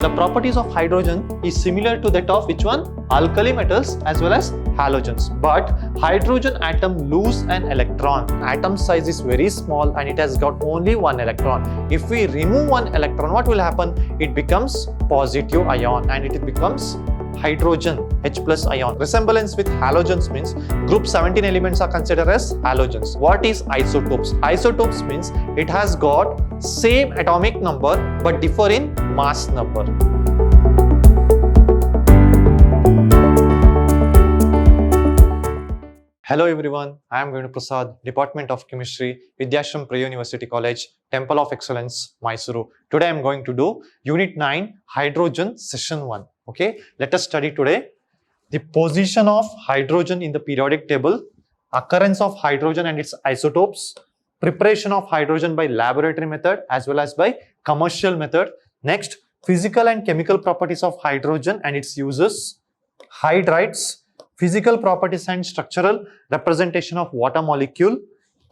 The properties of hydrogen is similar to that of which one? Alkali metals as well as halogens. But hydrogen atom lose an electron. Atom size is very small and it has got only one electron. If we remove one electron, what will happen? It becomes positive ion and it becomes hydrogen, H plus ion. Resemblance with halogens means group 17 elements are considered as halogens. What is isotopes? Isotopes means it has got same atomic number but differ in mass number. Hello everyone, I am Venu Prasad, Department of Chemistry, Vidyashram Pre-University College, Temple of Excellence, Mysuru. Today I am going to do Unit 9, Hydrogen, Session 1. Okay, let us study today the position of hydrogen in the periodic table, occurrence of hydrogen and its isotopes, preparation of hydrogen by laboratory method as well as by commercial method. Next, physical and chemical properties of hydrogen and its uses, hydrides, physical properties and structural representation of water molecule,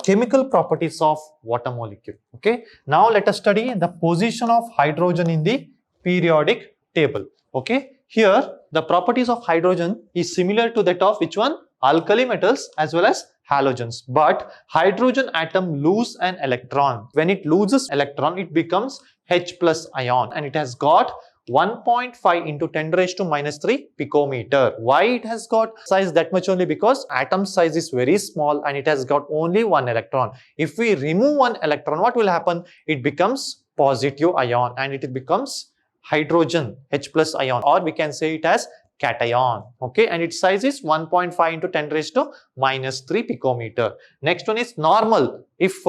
chemical properties of water molecule. Okay, now let us study the position of hydrogen in the periodic table. Okay, here the properties of hydrogen is similar to that of which one? Alkali metals as well as halogens. But hydrogen atom lose an electron. When it loses electron, it becomes H plus ion and it has got 1.5 into 10 raised to minus 3 picometer. Why it has got size that much? Only because atom size is very small and it has got only one electron. If we remove one electron, what will happen? It becomes positive ion and it becomes hydrogen, H plus ion, or we can say it as cation. Okay, and its size is 1.5 into 10 raised to minus 3 picometer. Next one is normal. If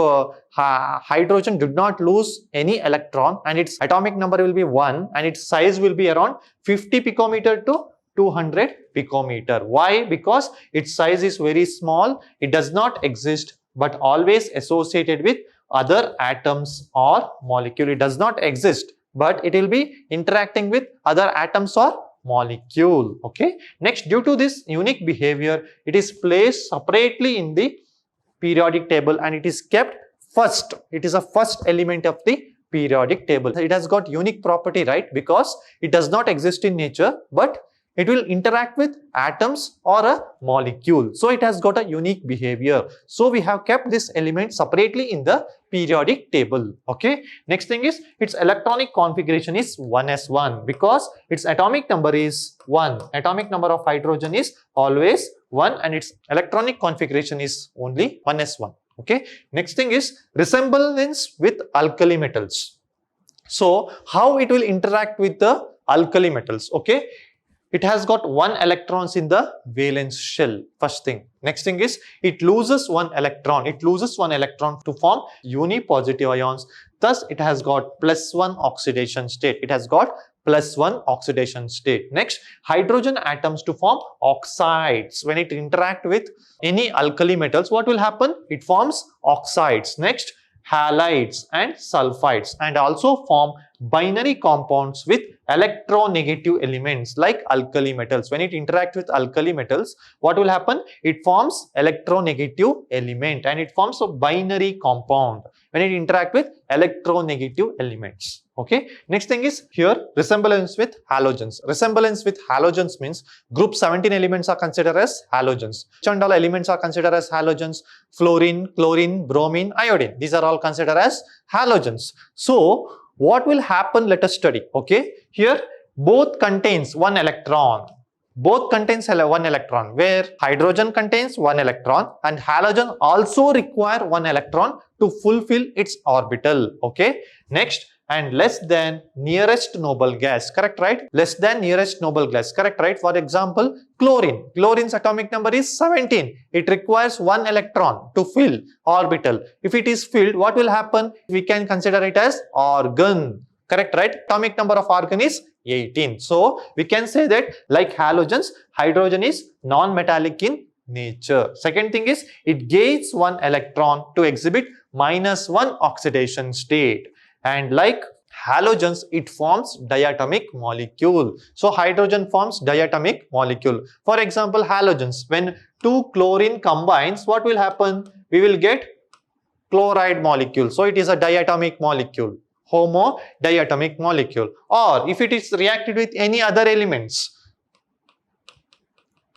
hydrogen did not lose any electron and its atomic number will be 1 and its size will be around 50 picometer to 200 picometer. Why? Because its size is very small. It does not exist but always associated with other atoms or molecule. It does not exist but it will be interacting with other atoms or molecule. Okay, next, due to this unique behavior, it is placed separately in the periodic table and it is kept first. It is a first element of the periodic table. It has got unique property, right? Because it does not exist in nature but it will interact with atoms or a molecule. So it has got a unique behavior. So we have kept this element separately in the periodic table. Okay. Next thing is its electronic configuration is 1s1 because its atomic number is 1. Atomic number of hydrogen is always 1 and its electronic configuration is only 1s1. Okay. Next thing is resemblance with alkali metals. So how it will interact with the alkali metals? Okay. It has got 1 electrons in the valence shell, first thing. Next thing is it loses 1 electron. It loses 1 electron to form unipositive ions. Thus, it has got +1 oxidation state. It has got +1 oxidation state. Next, hydrogen atoms to form oxides. When it interact with any alkali metals, what will happen? It forms oxides. Next, halides and sulfides and also form binary compounds with electronegative elements like alkali metals. When it interacts with alkali metals, what will happen? It forms electronegative element and it forms a binary compound when it interacts with electronegative elements. Okay. Next thing is here resemblance with halogens. Resemblance with halogens means group 17 elements are considered as halogens. Which all elements are considered as halogens? Fluorine, chlorine, bromine, iodine. These are all considered as halogens. So what will happen? Let us study. Okay. Here both contains 1 electron. Both contains 1 electron where hydrogen contains 1 electron and halogen also require 1 electron to fulfill its orbital. Okay. Next, and less than nearest noble gas, correct, right? Less than nearest noble gas, correct, right? For example, chlorine. Chlorine's atomic number is 17. It requires 1 electron to fill orbital. If it is filled, what will happen? We can consider it as argon, correct, right? Atomic number of argon is 18. So we can say that like halogens, hydrogen is non-metallic in nature. Second thing is it gains 1 electron to exhibit -1 oxidation state. And like halogens, it forms diatomic molecule. So hydrogen forms diatomic molecule. For example, halogens, when 2 chlorine combines, what will happen? We will get chloride molecule. So it is a diatomic molecule. homodiatomic molecule. Or if it is reacted with any other elements,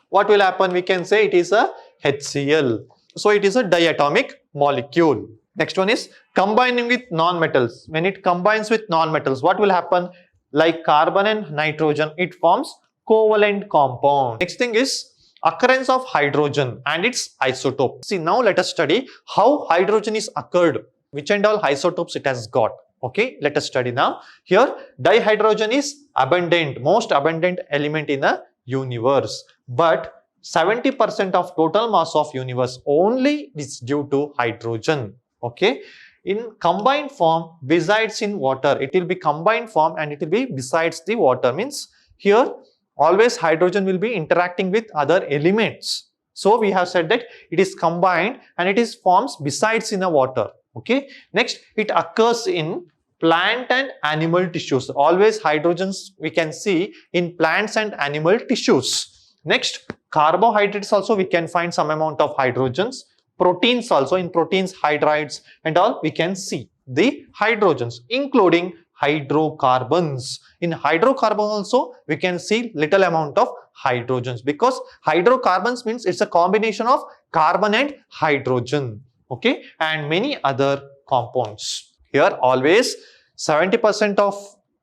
what will happen? We can say it is a HCl. So it is a diatomic molecule. Next one is combining with non-metals. When it combines with non-metals, what will happen? Like carbon and nitrogen, it forms covalent compound. Next thing is occurrence of hydrogen and its isotope. See, now let us study how hydrogen is occurred, which and all isotopes it has got. Okay, let us study now. Here, dihydrogen is abundant, most abundant element in the universe. But 70% of total mass of universe only is due to hydrogen. Okay, in combined form besides in water, it will be combined form and it will be besides the water. Means here always hydrogen will be interacting with other elements. So we have said that it is combined and it is forms besides in the water. Okay, next it occurs in plant and animal tissues. Always hydrogens we can see in plants and animal tissues. Next, carbohydrates also we can find some amount of hydrogens. Proteins also, in proteins, hydrides and all we can see the hydrogens, including hydrocarbons. In hydrocarbon also we can see little amount of hydrogens, because hydrocarbons means it's a combination of carbon and hydrogen. Okay, and many other compounds. Here always 70% of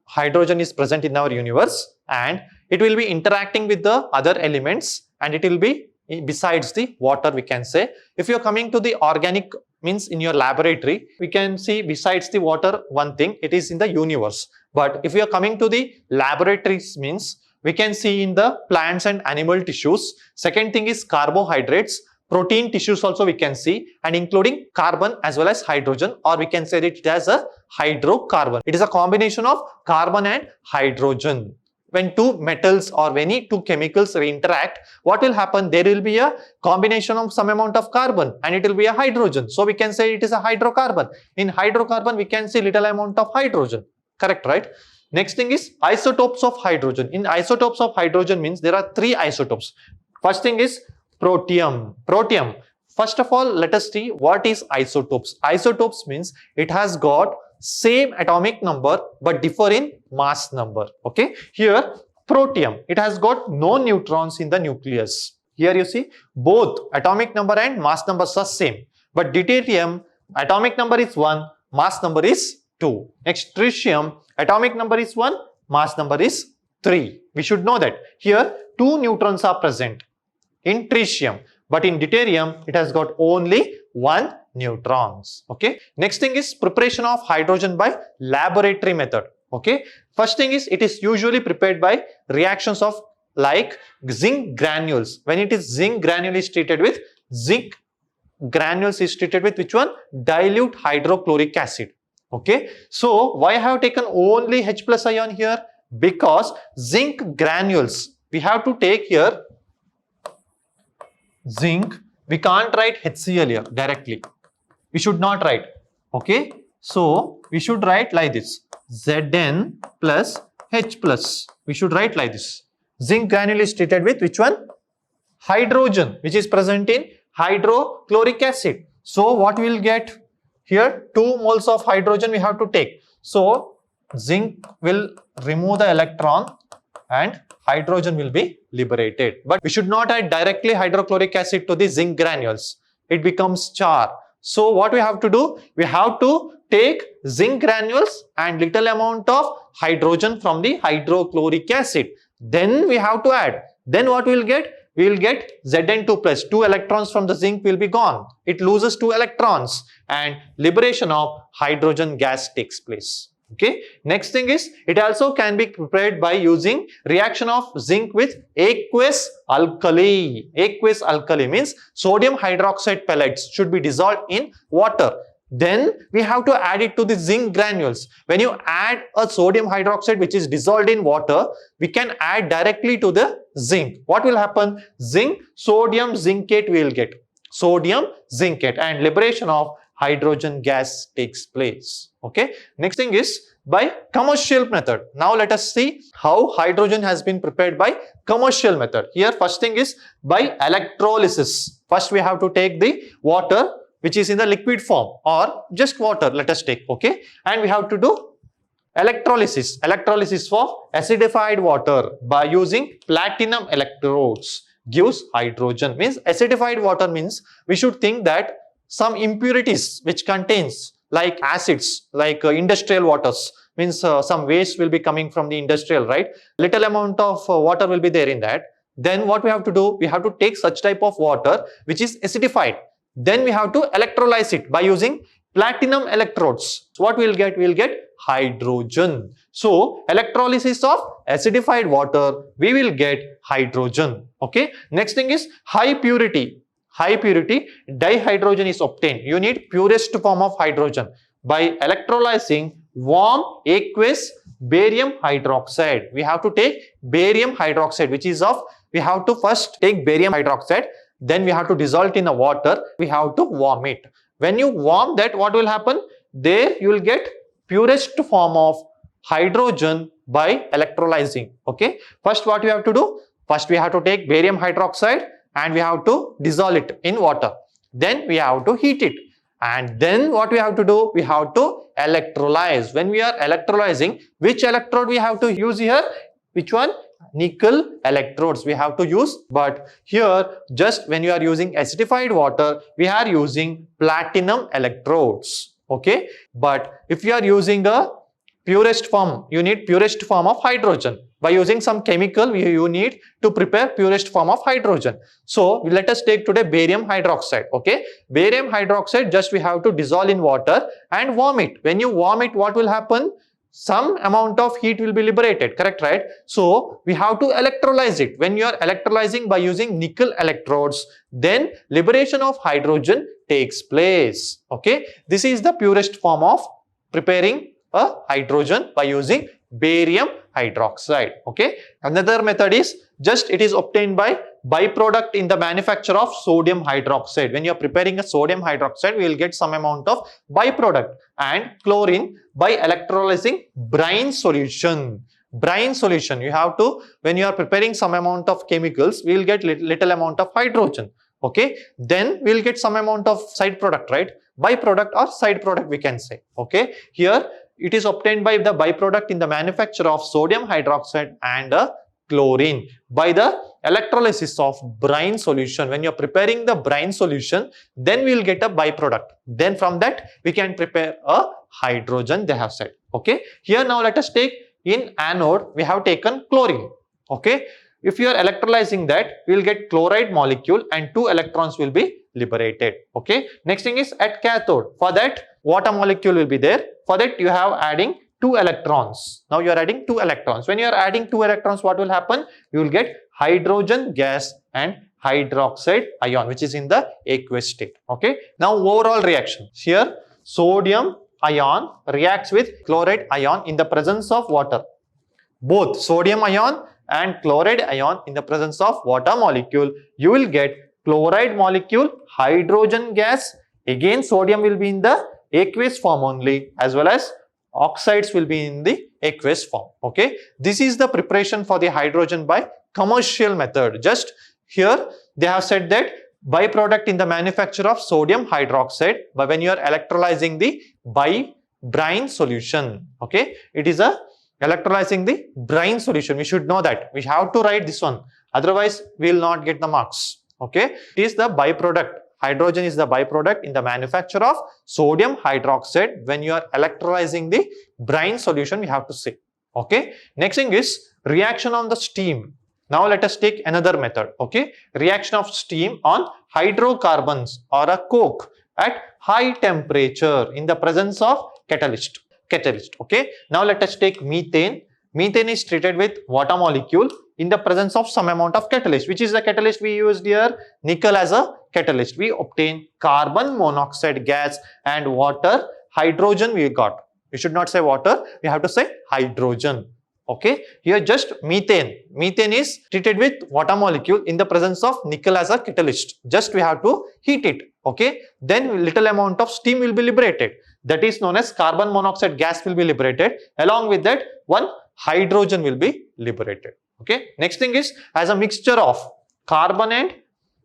hydrogen is present in our universe and it will be interacting with the other elements and it will be besides the water, we can say. If you are coming to the organic, means in your laboratory, we can see besides the water one thing, it is in the universe. But if you are coming to the laboratories, means we can see in the plants and animal tissues. Second thing is carbohydrates. Protein tissues also we can see, and including carbon as well as hydrogen, or we can say that it has a hydrocarbon. It is a combination of carbon and hydrogen. When two metals or any two chemicals interact, what will happen? There will be a combination of some amount of carbon and it will be a hydrogen. So we can say it is a hydrocarbon. In hydrocarbon, we can see little amount of hydrogen. Correct, right? Next thing is isotopes of hydrogen. In isotopes of hydrogen means there are three isotopes. First thing is protium. Protium. First of all, let us see what is isotopes. Isotopes means it has got same atomic number but differ in mass number. Okay, here protium, it has got no neutrons in the nucleus. Here you see both atomic number and mass numbers are same, but deuterium atomic number is 1, mass number is 2. Next, tritium atomic number is 1, mass number is 3. We should know that here 2 neutrons are present in tritium, but in deuterium it has got only 1 neutrons. Okay, next thing is preparation of hydrogen by laboratory method. Okay, first thing is it is usually prepared by reactions of like zinc granules. When it is zinc granule is treated with zinc granules is treated with which one? Dilute hydrochloric acid. Okay, so why I have taken only H plus ion here? Because zinc granules we have to take here zinc. We can't write HCl here directly. We should not write. Okay, so we should write like this: Zn plus H plus. We should write like this. Zinc granule is treated with which one? Hydrogen, which is present in hydrochloric acid. So what we will get here? 2 moles of hydrogen we have to take. So zinc will remove the electron and hydrogen will be liberated. But we should not add directly hydrochloric acid to the zinc granules. It becomes char. So what we have to do? We have to take zinc granules and little amount of hydrogen from the hydrochloric acid. Then we have to add. Then what we will get? We will get Zn2 plus. 2 electrons from the zinc will be gone. It loses 2 electrons and liberation of hydrogen gas takes place. Okay, next thing is it also can be prepared by using reaction of zinc with aqueous alkali. Aqueous alkali means sodium hydroxide pellets should be dissolved in water. Then we have to add it to the zinc granules. When you add a sodium hydroxide which is dissolved in water, we can add directly to the zinc. What will happen? Zinc, sodium zincate we will get. Sodium zincate and liberation of hydrogen gas takes place. Okay, next thing is by commercial method. Now let us see how hydrogen has been prepared by commercial method. Here first thing is by electrolysis. First we have to take the water which is in the liquid form or just water, let us take. Okay, and we have to do Electrolysis. Electrolysis for acidified water by using platinum electrodes gives hydrogen. Means acidified water means we should think that some impurities which contains like acids, like industrial waters, means some waste will be coming from the industrial, right? Little amount of water will be there in that. Then what we have to do? We have to take such type of water which is acidified. Then we have to electrolyze it by using platinum electrodes. So what we will get? We will get hydrogen. So electrolysis of acidified water, we will get hydrogen. Okay. Next thing is high purity. High purity dihydrogen is obtained. You need purest form of hydrogen by electrolyzing warm aqueous barium hydroxide. We have to take barium hydroxide, which is of, we have to first take barium hydroxide, then we have to dissolve it in the water, we have to warm it. When you warm that, what will happen? There you will get purest form of hydrogen by electrolyzing. Okay. First what we have to do? First we have to take barium hydroxide and we have to dissolve it in water. Then we have to heat it. And then what we have to do? We have to electrolyze. When we are electrolyzing, which electrode we have to use here? Which one? Nickel electrodes we have to use. But here, just when you are using acidified water, we are using platinum electrodes. Okay. But if you are using a purest form, you need purest form of hydrogen. By using some chemical, you need to prepare purest form of hydrogen. So let us take today barium hydroxide. Okay. Barium hydroxide, just we have to dissolve in water and warm it. When you warm it, what will happen? Some amount of heat will be liberated, correct, right? So we have to electrolyze it. When you are electrolyzing by using nickel electrodes, then liberation of hydrogen takes place. Okay. This is the purest form of preparing a hydrogen by using barium hydroxide. Okay. Another method is just it is obtained by byproduct in the manufacture of sodium hydroxide. When you are preparing a sodium hydroxide, we will get some amount of byproduct. And chlorine by electrolyzing brine solution. Brine solution, you have to, when you are preparing some amount of chemicals, we will get little amount of hydrogen. Okay. Then we will get some amount of side product, right? Byproduct or side product we can say. Okay. Here it is obtained by the byproduct in the manufacture of sodium hydroxide and chlorine by the electrolysis of brine solution. When you are preparing the brine solution, then we will get a byproduct. Then from that we can prepare a hydrogen, they have said. Okay. Here now let us take in anode, we have taken chlorine. Okay. If you are electrolyzing that, we will get chloride molecule and 2 electrons will be liberated. Okay. Next thing is at cathode. For that, water molecule will be there. For that, you have adding 2 electrons. Now you are adding 2 electrons. When you are adding 2 electrons, what will happen? You will get hydrogen gas and hydroxide ion, which is in the aqueous state. Okay. Now overall reaction. Here, sodium ion reacts with chloride ion in the presence of water. Both sodium ion and chloride ion in the presence of water molecule, you will get chloride molecule, hydrogen gas. Again, sodium will be in the aqueous form only, as well as oxides will be in the aqueous form. Okay. This is the preparation for the hydrogen by commercial method. Just here they have said that byproduct in the manufacture of sodium hydroxide, but when you are electrolyzing the brine solution. Okay. It is a electrolyzing the brine solution. We should know that. We have to write this one. Otherwise, we will not get the marks. Okay. It is the byproduct. Hydrogen is the byproduct in the manufacture of sodium hydroxide. When you are electrolyzing the brine solution, we have to say. Okay. Next thing is reaction on the steam. Now let us take another method. Okay. Reaction of steam on hydrocarbons or a coke at high temperature in the presence of catalyst. Okay. Now let us take methane. Methane is treated with water molecule in the presence of some amount of catalyst. Which is the catalyst we used here? Nickel as a catalyst. We obtain carbon monoxide gas and water. Hydrogen we got. We should not say water. We have to say hydrogen. Okay. Here just methane. Methane is treated with water molecule in the presence of nickel as a catalyst. Just we have to heat it. Okay. Then little amount of steam will be liberated. That is known as carbon monoxide gas will be liberated. Along with that, one hydrogen will be liberated. Okay. Next thing is as a mixture of carbon and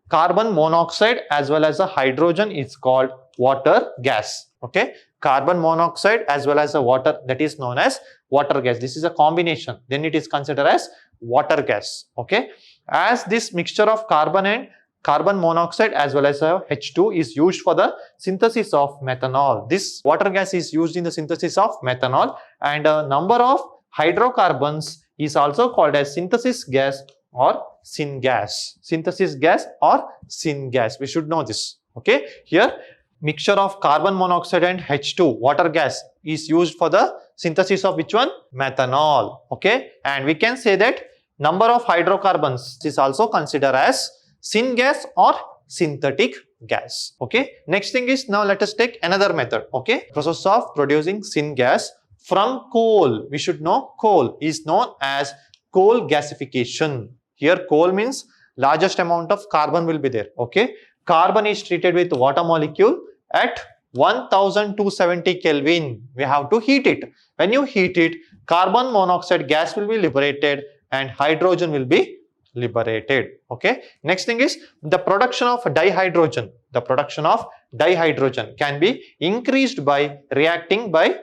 carbon monoxide as well as a hydrogen is called water gas. Okay. carbon monoxide as well as the water, that is known as water gas. This is a combination, then it is considered as water gas. Okay, as this mixture of carbon and carbon monoxide as well as H2 is used for the synthesis of methanol. This water gas is used in the synthesis of methanol, and a number of hydrocarbons is also called as synthesis gas or syngas. Synthesis gas or syngas. We should know this. Okay, here mixture of carbon monoxide and H2 water gas is used for the synthesis of which one? Methanol. Okay, and we can say that number of hydrocarbons is also considered as syngas or synthetic gas. Okay, next thing is, now let us take another method. Okay, process of producing syngas from coal. We should know coal is known as coal gasification. Here coal means largest amount of carbon will be there. Okay, carbon is treated with water molecule at 1270 Kelvin. We have to heat it. When you heat it, carbon monoxide gas will be liberated and hydrogen will be liberated. Okay, next thing is the production of dihydrogen. The production of dihydrogen can be increased by reacting by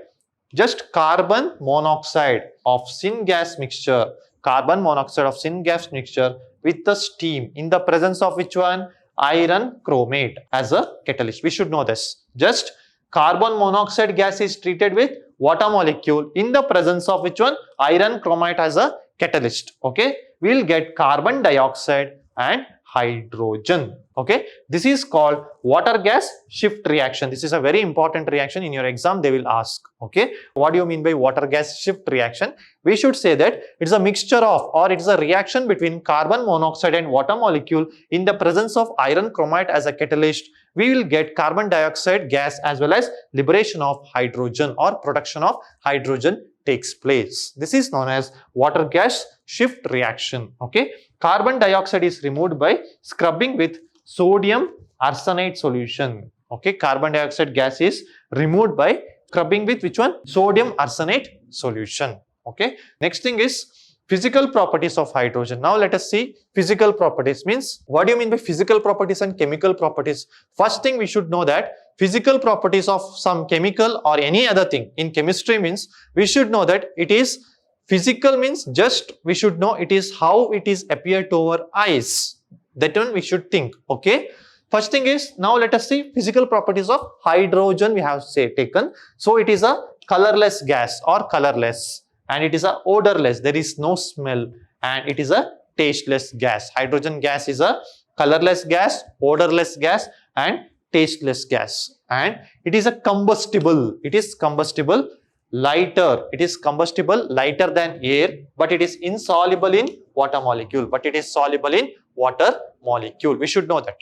just carbon monoxide of syngas mixture, carbon monoxide of syngas mixture with the steam in the presence of which one? Iron chromate as a catalyst. We should know this. Just carbon monoxide gas is treated with water molecule in the presence of which one? Iron chromate as a catalyst. Okay, we will get carbon dioxide and hydrogen. Okay, this is called water gas shift reaction. This is a very important reaction. In your exam they will ask. Okay, what do you mean by water gas shift reaction? We should say that it's a mixture of, or it's a reaction between carbon monoxide and water molecule in the presence of iron chromate as a catalyst. We will get carbon dioxide gas as well as liberation of hydrogen or production of hydrogen takes place. This is known as water gas shift reaction. Okay, carbon dioxide is removed by scrubbing with sodium arsenate solution. Okay, carbon dioxide gas is removed by scrubbing with which one? Sodium arsenate solution. Okay, next thing is physical properties of hydrogen. Now let us see physical properties. Means what do you mean by physical properties and chemical properties? First thing we should know that physical properties of some chemical or any other thing in chemistry means we should know that it is physical, means just we should know it is how it is appear to our eyes. That one we should think. Okay, first thing is, now let us see physical properties of hydrogen. We have taken. So it is a colorless gas or colorless, and it is a odorless, there is no smell, and it is a tasteless gas. Hydrogen gas is a colorless gas, odorless gas and tasteless gas, and it is a combustible. It is combustible lighter. It is combustible lighter than air, but it is insoluble in water molecule. But it is soluble in water molecule. We should know that.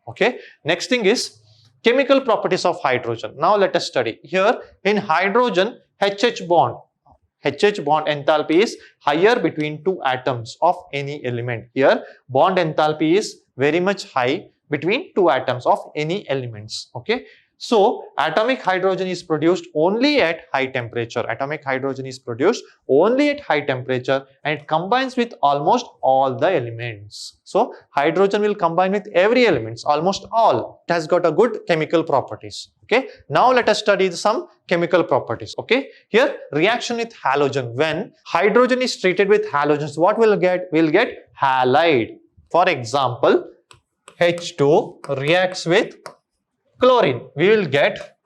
Okay. Next thing is chemical properties of hydrogen. Now let us study. Here in hydrogen, HH bond enthalpy is higher between two atoms of any element. Here bond enthalpy is very much high between two atoms of any elements. Okay, so atomic hydrogen is produced only at high temperature. Atomic hydrogen is produced only at high temperature, and it combines with almost all the elements. So hydrogen will combine with every elements, almost all. It has got a good chemical properties. Okay, now let us study some chemical properties. Okay, here reaction with halogen. When hydrogen is treated with halogens, what we'll get? We'll get halide. For example, H2 reacts with chlorine. We will get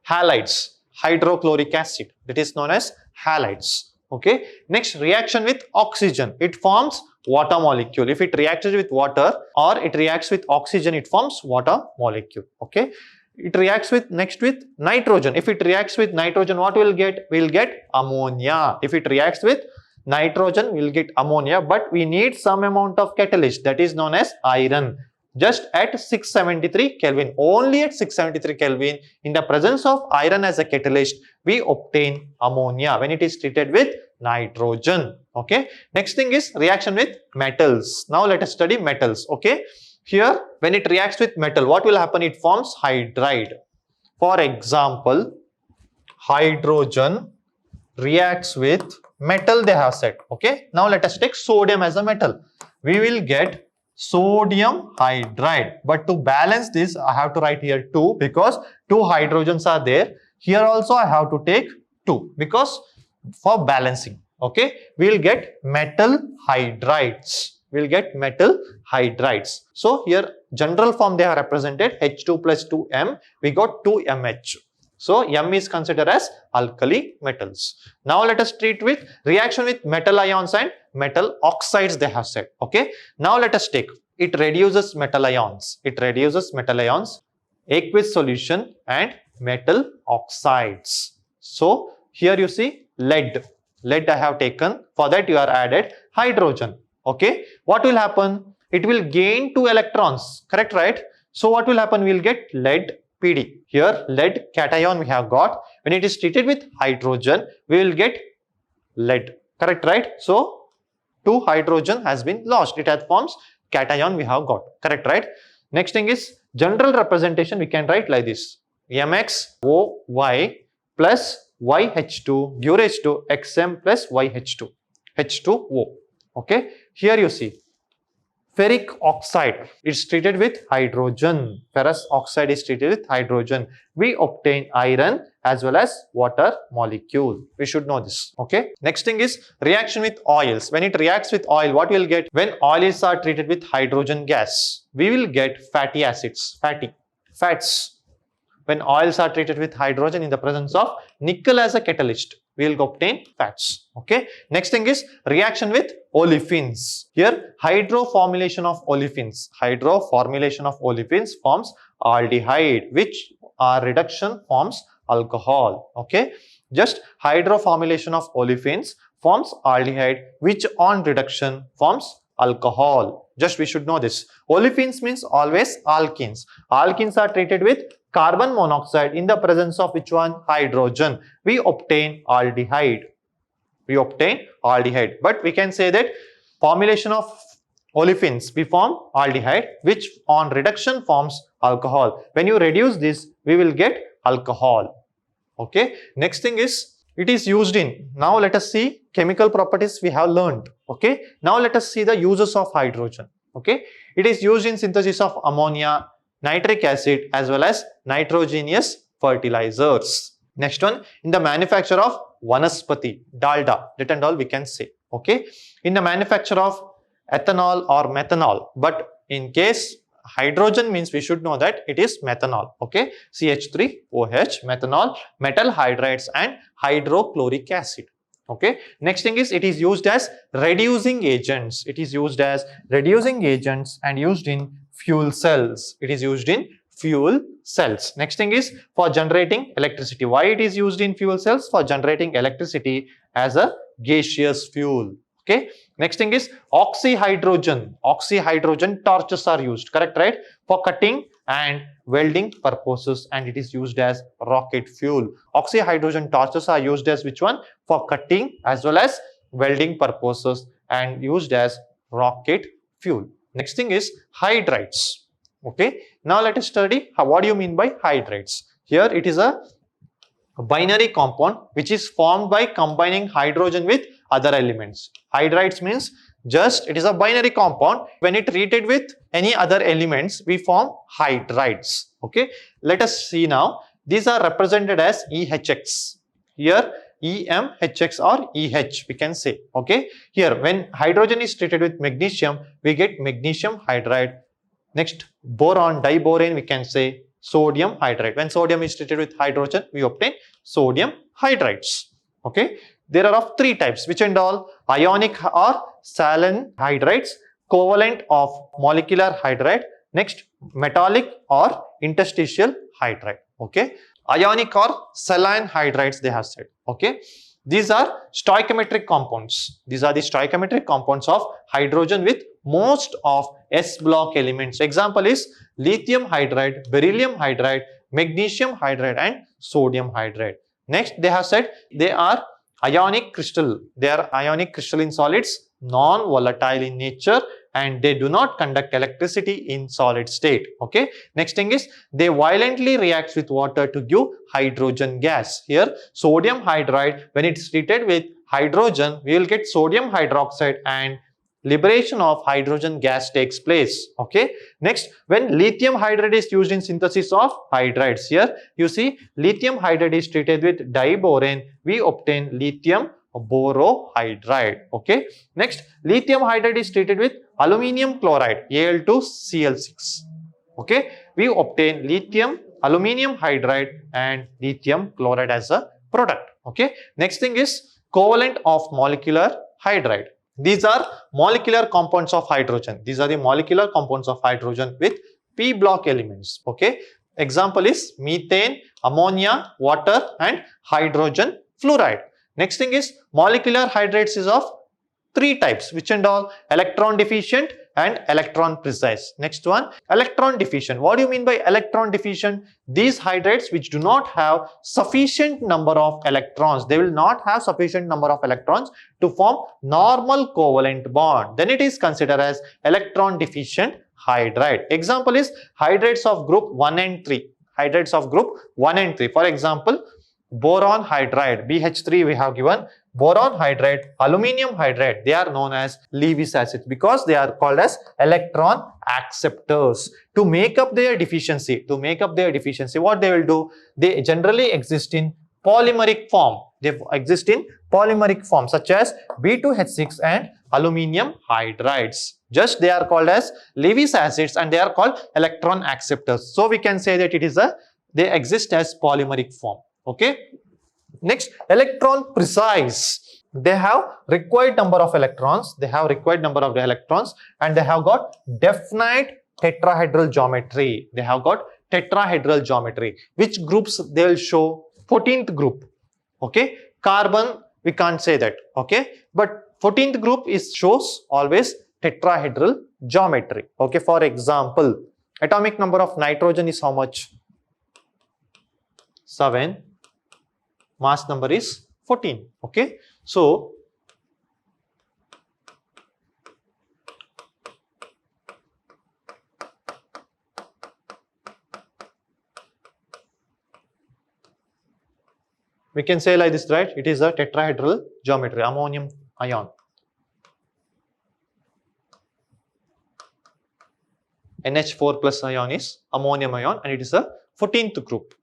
halides, hydrochloric acid. That is known as halides. Okay. Next, reaction with oxygen. It forms water molecule. If it reacts with water or it reacts with oxygen, it forms water molecule. Okay. It reacts with next with nitrogen. If it reacts with nitrogen, what we'll get? We'll get ammonia. If it reacts with nitrogen, we'll get ammonia, but we need some amount of catalyst, that is known as iron. Just at 673 Kelvin, only at 673 Kelvin, in the presence of iron as a catalyst, we obtain ammonia when it is treated with nitrogen. Okay. Next thing is reaction with metals. Now let us study metals. Okay. Here, when it reacts with metal, what will happen? It forms hydride. For example, hydrogen reacts with metal, they have said. Okay. Now let us take sodium as a metal. We will get sodium hydride. But to balance this, I have to write here 2 because 2 hydrogens are there. Here also I have to take 2 because for balancing. Okay, we will get metal hydrides. We will get metal hydrides. So here general form they are represented H2 plus 2M. We got 2MH. So M is considered as alkali metals. Now let us treat with reaction with metal ions and metal oxides they have said. Okay. Now let us take. It reduces metal ions. It reduces metal ions, aqueous solution and metal oxides. So here you see lead. Lead I have taken. For that you are added hydrogen. Okay. What will happen? It will gain 2 electrons. Correct, right? So what will happen? We will get lead PD. Here lead cation we have got. When it is treated with hydrogen, we will get lead. Correct, right? So 2 hydrogen has been lost. It has forms cation we have got. Correct, right? Next thing is general representation. We can write like this. MXOY plus YH2 gives to XM plus YH2. H2O. Okay. Here you see. Ferric oxide is treated with hydrogen. Ferrous oxide is treated with hydrogen. We obtain iron as well as water molecule. We should know this. Okay. Next thing is reaction with oils. When it reacts with oil, what we will get? When oils are treated with hydrogen gas, we will get fatty acids. Fats. When oils are treated with hydrogen in the presence of nickel as a catalyst, we will obtain fats. Okay. Next thing is reaction with olefins. Here hydroformylation of olefins. Hydroformylation of olefins forms aldehyde, which reduction forms alcohol. Okay. Just hydroformylation of olefins forms aldehyde, which on reduction forms alcohol. Just we should know this. Olefins means always alkenes. Alkenes are treated with carbon monoxide in the presence of which one? Hydrogen. We obtain aldehyde. But we can say that formulation of olefins, we form aldehyde, which on reduction forms alcohol. When you reduce this, we will get alcohol. Okay. Next thing is, it is used in. Now let us see chemical properties we have learned. Okay. Now let us see the uses of hydrogen. Okay. It is used in synthesis of ammonia, nitric acid as well as nitrogenous fertilizers. Next one, in the manufacture of vanaspati, dalda, that and all we can say. Okay. In the manufacture of ethanol or methanol, but in case hydrogen means we should know that it is methanol. Okay. CH3OH, methanol, metal hydrides and hydrochloric acid. Okay. Next thing is it is used as reducing agents. It is used as reducing agents and used in fuel cells. It is used in fuel cells. Next thing is for generating electricity. Why it is used in fuel cells? For generating electricity as a gaseous fuel. Okay. Next thing is oxyhydrogen. Oxyhydrogen torches are used. Correct, right? For cutting and welding purposes, and it is used as rocket fuel. Oxyhydrogen torches are used as which one? For cutting as well as welding purposes and used as rocket fuel. Next thing is hydrides. Okay. Now let us study what do you mean by hydrides. Here it is a binary compound which is formed by combining hydrogen with other elements. Hydrides means just it is a binary compound. When it treated with any other elements, we form hydrides. Okay. Let us see now. These are represented as EHX. Here EMHX or EH we can say. Okay. Here when hydrogen is treated with magnesium, we get magnesium hydride. Next boron, diboron we can say sodium hydride. When sodium is treated with hydrogen, we obtain sodium hydrides. Okay. There are of 3 types, which and all? Ionic or saline hydrides, covalent of molecular hydride, next metallic or interstitial hydride. Okay. Ionic or saline hydrides they have said. Okay. These are stoichiometric compounds. These are the stoichiometric compounds of hydrogen with most of S block elements. Example is lithium hydride, beryllium hydride, magnesium hydride and sodium hydride. Next they have said they are ionic crystal. They are ionic crystalline solids, non-volatile in nature and they do not conduct electricity in solid state. Okay. Next thing is they violently reacts with water to give hydrogen gas. Here sodium hydride, when it is treated with hydrogen, we will get sodium hydroxide and liberation of hydrogen gas takes place. Okay. Next, when lithium hydride is used in synthesis of hydrides, here you see lithium hydride is treated with diborane, we obtain lithium borohydride. Okay. Next, lithium hydride is treated with aluminium chloride, Al2Cl6. Okay. We obtain lithium aluminium hydride and lithium chloride as a product. Okay. Next thing is covalent of molecular hydride. These are molecular compounds of hydrogen. These are the molecular compounds of hydrogen with p block elements. Okay. Example is methane, ammonia, water and hydrogen fluoride. Next thing is molecular hydrides is of three types, which and all: electron deficient and electron precise. Next one, electron deficient. What do you mean by electron deficient? These hydrides which do not have sufficient number of electrons, they will not have sufficient number of electrons to form normal covalent bond. Then it is considered as electron deficient hydride. Example is hydrides of group 1 and 3. Hydrides of group 1 and 3. For example, boron hydride, BH3 we have given, boron hydride, aluminium hydride, they are known as Lewis acids because they are called as electron acceptors. To make up their deficiency, what they will do? They generally exist in polymeric form. They exist in polymeric form such as B2H6 and aluminium hydrides. Just they are called as Lewis acids and they are called electron acceptors. So we can say that they exist as polymeric form. Okay. Next, electron precise. They have required number of electrons. And they have got definite tetrahedral geometry. Which groups they will show? 14th group. Okay. Carbon, we can't say that. Okay. But 14th group shows always tetrahedral geometry. Okay. For example, atomic number of nitrogen is how much? 7. Mass number is 14. Okay. So, we can say like this, right? It is a tetrahedral geometry, ammonium ion. NH4 plus ion is ammonium ion and it is a 14th group.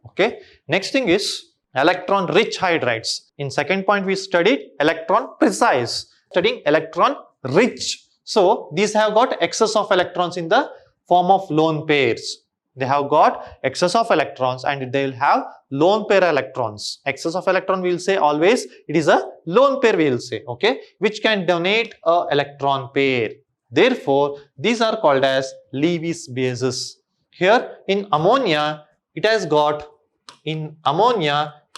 Okay. Next thing is electron rich hydrides. In second point we studied electron precise, studying electron rich. So these have got excess of electrons in the form of lone pairs. They have got excess of electrons and they will have lone pair electrons. Excess of electron we will say always it is a lone pair we will say, okay, which can donate a electron pair. Therefore, these are called as Lewis bases. Here in ammonia,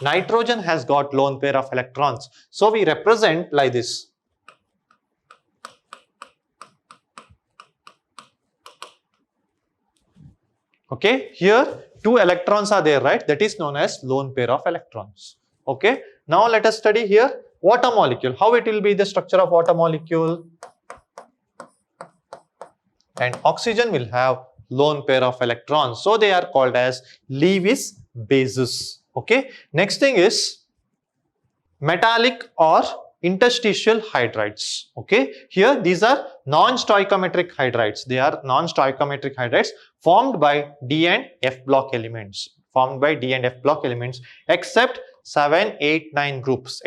nitrogen has got lone pair of electrons. So we represent like this. Okay, here 2 electrons are there, right? That is known as lone pair of electrons. Okay, now let us study here water molecule. How it will be the structure of water molecule? And oxygen will have lone pair of electrons. So they are called as Lewis bases. Okay. Next thing is metallic or interstitial hydrides. Okay. Here these are non-stoichiometric hydrides. They are non-stoichiometric hydrides formed by D and F block elements. Except 7, 8, 9 groups.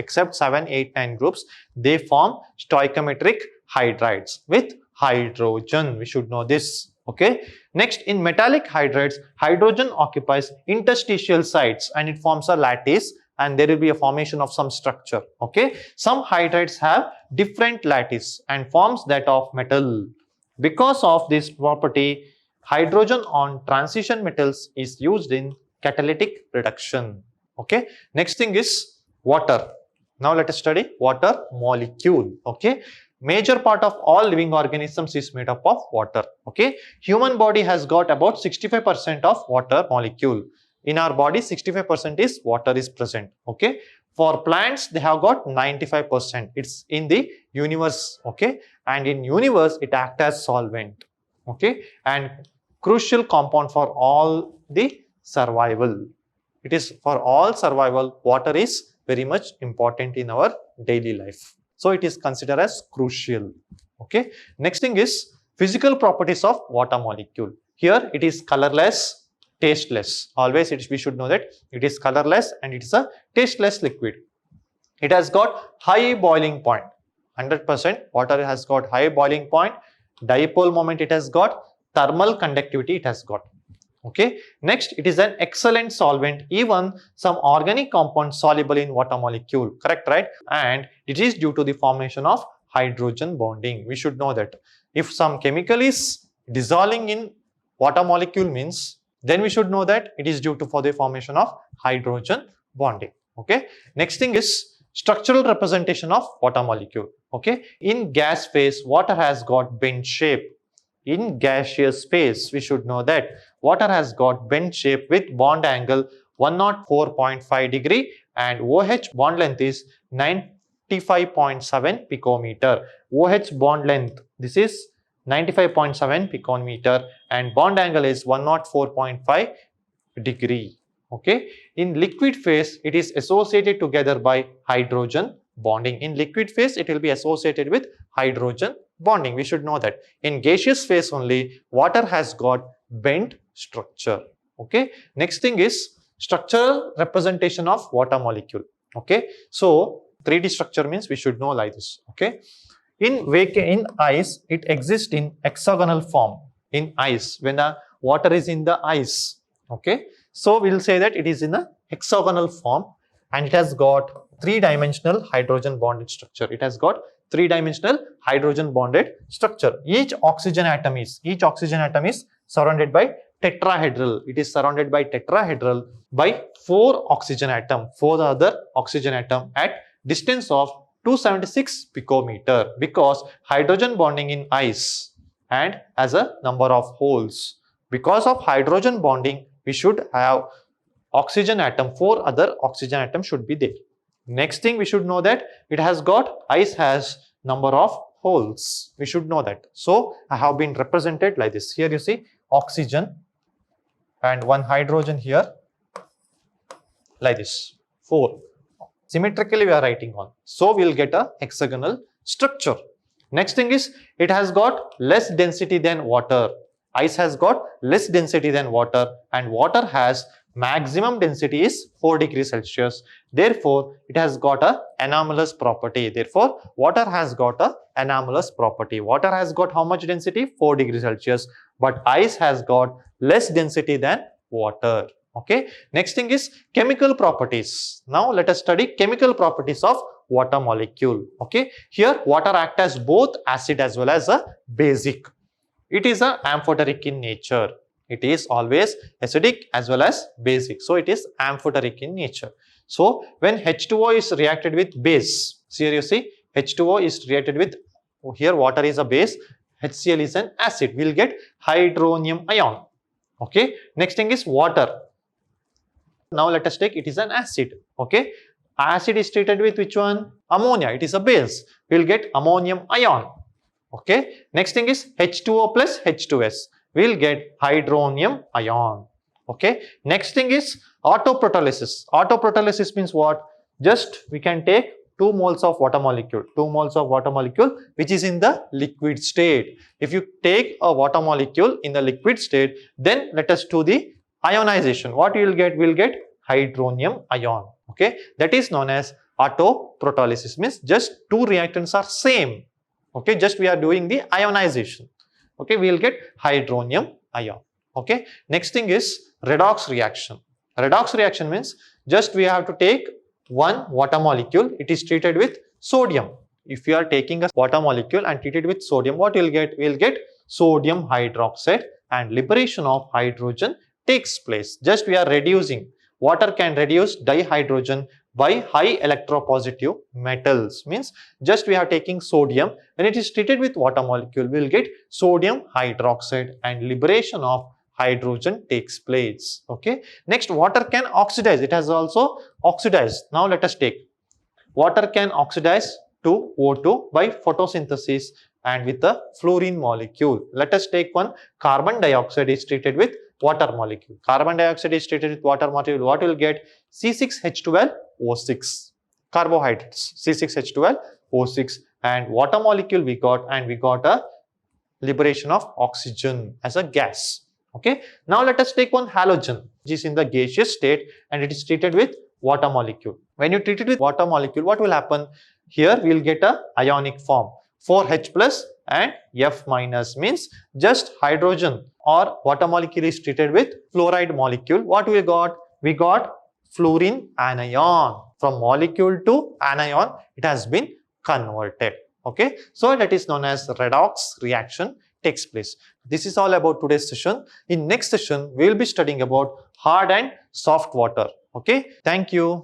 They form stoichiometric hydrides with hydrogen. We should know this. Okay. Next, in metallic hydrides, hydrogen occupies interstitial sites and it forms a lattice and there will be a formation of some structure. Okay. Some hydrides have different lattice and forms that of metal. Because of this property, hydrogen on transition metals is used in catalytic reduction. Okay. Next thing is water. Now let us study water molecule. Okay. Major part of all living organisms is made up of water. Okay. Human body has got about 65% of water molecule. In our body, 65% is water is present. Okay. For plants, they have got 95%. It's in the universe. Okay. And in universe, it acts as solvent. Okay. And crucial compound for all the survival. It is for all survival, water is very much important in our daily life. So it is considered as crucial. Okay. Next thing is physical properties of water molecule. Here it is colorless, tasteless. Always we should know that it is colorless and it is a tasteless liquid. It has got high boiling point. 100% water has got high boiling point. Dipole moment it has got. Thermal conductivity it has got. Okay. Next, it is an excellent solvent, even some organic compounds soluble in water molecule. Correct, right? And it is due to the formation of hydrogen bonding. We should know that. If some chemical is dissolving in water molecule means, then we should know that it is due to for the formation of hydrogen bonding. Okay. Next thing is structural representation of water molecule. Okay. In gas phase, water has got bent shape. In gaseous phase, we should know that water has got bent shape with bond angle 104.5 degree and OH bond length is 95.7 picometer. OH bond length, this is 95.7 picometer and bond angle is 104.5 degree. Okay. In liquid phase, it is associated together by hydrogen bonding. In liquid phase, it will be associated with hydrogen bonding. We should know that. In gaseous phase only, water has got bent structure. Okay. Next thing is structural representation of water molecule. Okay. So 3D structure means we should know like this. Okay. In ice, it exists in hexagonal form. In ice, when the water is in the ice. Okay. So we will say that it is in a hexagonal form and it has got three-dimensional hydrogen bonded structure. It has got three-dimensional hydrogen bonded structure. Each oxygen atom is surrounded by tetrahedral. It is surrounded by tetrahedral by 4 oxygen atom, 4 other oxygen atom at distance of 276 picometer, because hydrogen bonding in ice and has a number of holes. Because of hydrogen bonding, we should have oxygen atom, 4 other oxygen atoms should be there. Next thing we should know that it has got, ice has number of holes. We should know that. So I have been represented like this. Here you see oxygen and 1 hydrogen here like this. 4. Symmetrically we are writing on. So we will get a hexagonal structure. Next thing is it has got less density than water. Ice has got less density than water and water has maximum density is 4 degrees Celsius. Therefore, it has got a anomalous property. Therefore, water has got a anomalous property. Water has got how much density? 4 degrees Celsius. But ice has got less density than water. Okay. Next thing is chemical properties. Now, let us study chemical properties of water molecule. Okay. Here, water acts as both acid as well as a basic. It is a amphoteric in nature. It is always acidic as well as basic. So, it is amphoteric in nature. So, when H2O is reacted with base, here you see H2O is reacted with, here water is a base, HCl is an acid. We will get hydronium ion. Okay. Next thing is water. Now, let us take it is an acid. Okay. Acid is treated with which one? Ammonia. It is a base. We will get ammonium ion. Okay. Next thing is H2O plus H2S. We will get hydronium ion. Okay. Next thing is autoprotolysis. Autoprotolysis means what? Just we can take 2 moles of water molecule. 2 moles of water molecule which is in the liquid state. If you take a water molecule in the liquid state, then let us do the ionization. What we will get? We will get hydronium ion. Okay. That is known as autoprotolysis. Means just 2 reactants are same. Okay. Just we are doing the ionization. Okay, we will get hydronium ion. Okay. Next thing is redox reaction. Redox reaction means just we have to take 1 water molecule. It is treated with sodium. If you are taking a water molecule and treat it with sodium, what you will get? We will get sodium hydroxide and liberation of hydrogen takes place. Just we are reducing. Water can reduce dihydrogen by high electropositive metals. Means just we are taking sodium. When it is treated with water molecule, we will get sodium hydroxide and liberation of hydrogen takes place. Okay. Next, water can oxidize. It has also oxidized. Now let us take. Water can oxidize to O2 by photosynthesis and with the fluorine molecule. Let us take one. Carbon dioxide is treated with water molecule. Carbon dioxide is treated with water molecule. What will get? C6H12O6. carbohydrates, C6H12O6, and water molecule we got, and we got a liberation of oxygen as a gas. Okay, now let us take one halogen which is in the gaseous state and it is treated with water molecule. When you treat it with water molecule, what will happen? Here we will get a ionic form, 4H plus and F minus, means just hydrogen or water molecule is treated with fluoride molecule. What we got? We got fluorine anion. From molecule to anion, it has been converted. Okay, so that is known as redox reaction takes place. This is all about today's session. In next session, we will be studying about hard and soft water. Okay, thank you.